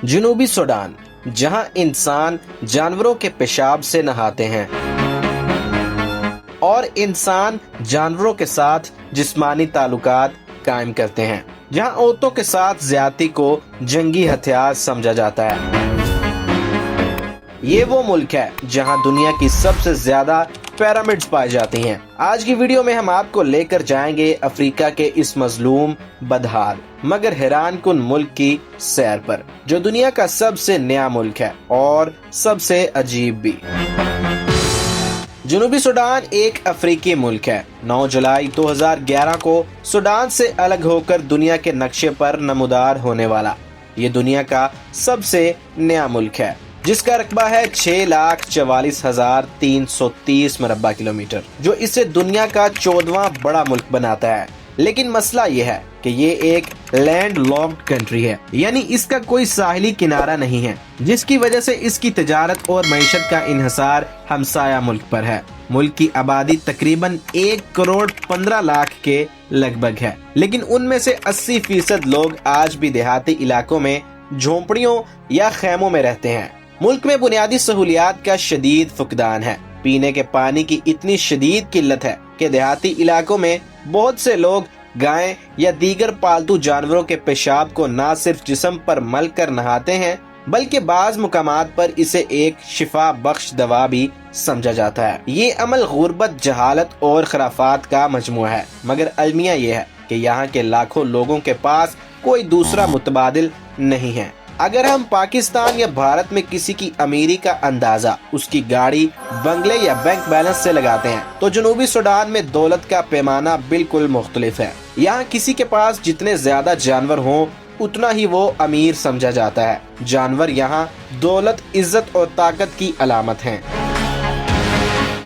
جنوبی سوڈان، جہاں انسان جانوروں کے پیشاب سے نہاتے ہیں اور انسان جانوروں کے ساتھ جسمانی تعلقات قائم کرتے ہیں، جہاں عورتوں کے ساتھ زیادتی کو جنگی ہتھیار سمجھا جاتا ہے۔ یہ وہ ملک ہے جہاں دنیا کی سب سے زیادہ پیرامڈز پائی جاتی ہیں۔ آج کی ویڈیو میں ہم آپ کو لے کر جائیں گے افریقہ کے اس مظلوم، بدحال مگر حیران کن ملک کی سیر پر، جو دنیا کا سب سے نیا ملک ہے اور سب سے عجیب بھی۔ جنوبی سوڈان ایک افریقی ملک ہے۔ 9 جولائی 2011 کو سوڈان سے الگ ہو کر دنیا کے نقشے پر نمودار ہونے والا یہ دنیا کا سب سے نیا ملک ہے، جس کا رقبہ ہے 6,44,330 مربع کلومیٹر، جو اسے دنیا کا 14واں بڑا ملک بناتا ہے۔ لیکن مسئلہ یہ ہے کہ یہ ایک لینڈ لاکڈ کنٹری ہے، یعنی اس کا کوئی ساحلی کنارہ نہیں ہے، جس کی وجہ سے اس کی تجارت اور معیشت کا انحصار ہمسایہ ملک پر ہے۔ ملک کی آبادی تقریباً 1,15,00,000 کے لگ بھگ ہے، لیکن ان میں سے 80% لوگ آج بھی دیہاتی علاقوں میں جھونپڑیوں یا خیموں میں رہتے ہیں۔ ملک میں بنیادی سہولیات کا شدید فقدان ہے۔ پینے کے پانی کی اتنی شدید قلت ہے کہ دیہاتی علاقوں میں بہت سے لوگ گائے یا دیگر پالتو جانوروں کے پیشاب کو نہ صرف جسم پر مل کر نہاتے ہیں، بلکہ بعض مقامات پر اسے ایک شفا بخش دوا بھی سمجھا جاتا ہے۔ یہ عمل غربت، جہالت اور خرافات کا مجموعہ ہے، مگر المیہ یہ ہے کہ یہاں کے لاکھوں لوگوں کے پاس کوئی دوسرا متبادل نہیں ہے۔ اگر ہم پاکستان یا بھارت میں کسی کی امیری کا اندازہ اس کی گاڑی، بنگلے یا بینک بیلنس سے لگاتے ہیں، تو جنوبی سوڈان میں دولت کا پیمانہ بالکل مختلف ہے۔ یہاں کسی کے پاس جتنے زیادہ جانور ہوں اتنا ہی وہ امیر سمجھا جاتا ہے۔ جانور یہاں دولت، عزت اور طاقت کی علامت ہیں۔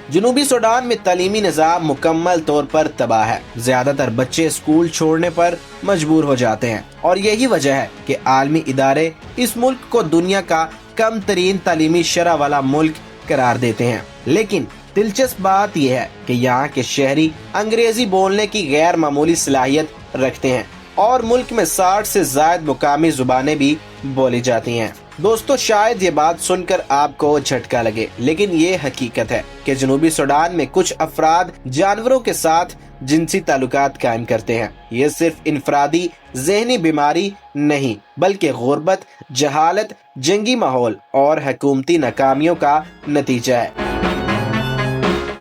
جنوبی سوڈان میں تعلیمی نظام مکمل طور پر تباہ ہے۔ زیادہ تر بچے اسکول چھوڑنے پر مجبور ہو جاتے ہیں، اور یہی وجہ ہے کہ عالمی ادارے اس ملک کو دنیا کا کم ترین تعلیمی شرح والا ملک قرار دیتے ہیں۔ لیکن دلچسپ بات یہ ہے کہ یہاں کے شہری انگریزی بولنے کی غیر معمولی صلاحیت رکھتے ہیں، اور ملک میں 60 سے زائد مقامی زبانیں بھی بولی جاتی ہیں۔ دوستو، شاید یہ بات سن کر آپ کو جھٹکا لگے، لیکن یہ حقیقت ہے کہ جنوبی سوڈان میں کچھ افراد جانوروں کے ساتھ جنسی تعلقات قائم کرتے ہیں۔ یہ صرف انفرادی ذہنی بیماری نہیں، بلکہ غربت، جہالت، جنگی ماحول اور حکومتی ناکامیوں کا نتیجہ ہے۔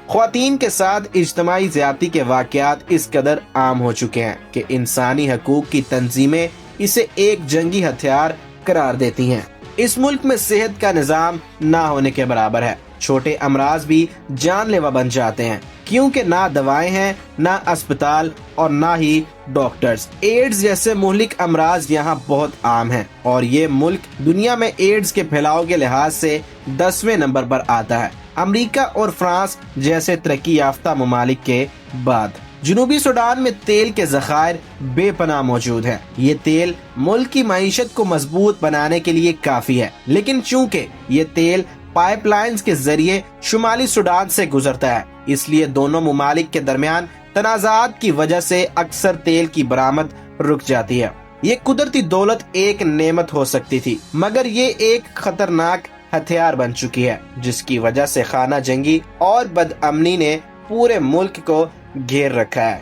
خواتین کے ساتھ اجتماعی زیادتی کے واقعات اس قدر عام ہو چکے ہیں کہ انسانی حقوق کی تنظیمیں اسے ایک جنگی ہتھیار قرار دیتی ہیں۔ اس ملک میں صحت کا نظام نہ ہونے کے برابر ہے۔ چھوٹے امراض بھی جان لیوا بن جاتے ہیں، کیونکہ نہ دوائیں ہیں، نہ اسپتال اور نہ ہی ڈاکٹرز۔ ایڈز جیسے مہلک امراض یہاں بہت عام ہیں، اور یہ ملک دنیا میں ایڈز کے پھیلاؤ کے لحاظ سے 10ویں نمبر پر آتا ہے، امریکہ اور فرانس جیسے ترقی یافتہ ممالک کے بعد۔ جنوبی سوڈان میں تیل کے ذخائر بے پناہ موجود ہیں۔ یہ تیل ملک کی معیشت کو مضبوط بنانے کے لیے کافی ہے، لیکن چونکہ یہ تیل پائپ لائنز کے ذریعے شمالی سوڈان سے گزرتا ہے، اس لیے دونوں ممالک کے درمیان تنازعات کی وجہ سے اکثر تیل کی برآمد رک جاتی ہے۔ یہ قدرتی دولت ایک نعمت ہو سکتی تھی، مگر یہ ایک خطرناک ہتھیار بن چکی ہے، جس کی وجہ سے خانہ جنگی اور بدامنی نے پورے ملک کو گھیر رکھا ہے۔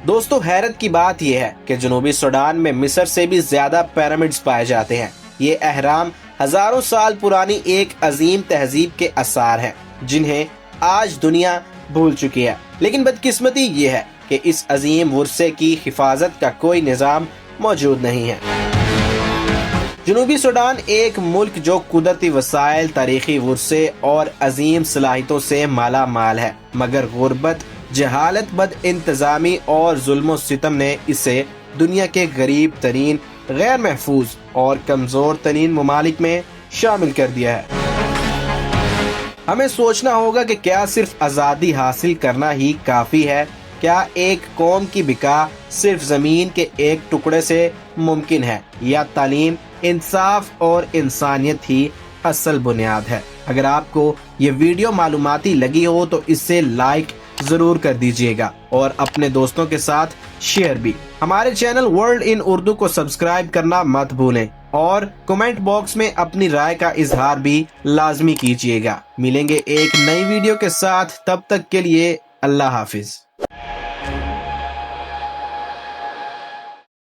دوستو، حیرت کی بات یہ ہے کہ جنوبی سوڈان میں مصر سے بھی زیادہ پیرامڈز پائے جاتے ہیں۔ یہ اہرام ہزاروں سال پرانی ایک عظیم تہذیب کے آثار ہیں، جنہیں آج دنیا بھول چکی ہے۔ لیکن بدقسمتی یہ ہے کہ اس عظیم ورثے کی حفاظت کا کوئی نظام موجود نہیں ہے۔ جنوبی سوڈان ایک ملک جو قدرتی وسائل، تاریخی ورثے اور عظیم صلاحیتوں سے مالا مال ہے، مگر غربت، جہالت، بد انتظامی اور ظلم و ستم نے اسے دنیا کے غریب ترین، غیر محفوظ اور کمزور ترین ممالک میں شامل کر دیا ہے۔ ہمیں سوچنا ہوگا کہ کیا صرف آزادی حاصل کرنا ہی کافی ہے؟ کیا ایک قوم کی بقا صرف زمین کے ایک ٹکڑے سے ممکن ہے، یا تعلیم، انصاف اور انسانیت ہی اصل بنیاد ہے؟ اگر آپ کو یہ ویڈیو معلوماتی لگی ہو تو اسے لائک، ضرور کر دیجئے گا اور اپنے دوستوں کے ساتھ شیئر بھی۔ ہمارے چینل ورلڈ ان اردو کو سبسکرائب کرنا مت بھولیں اور کمنٹ باکس میں اپنی رائے کا اظہار بھی لازمی کیجئے گا۔ ملیں گے ایک نئی ویڈیو کے ساتھ، تب تک کے لیے اللہ حافظ۔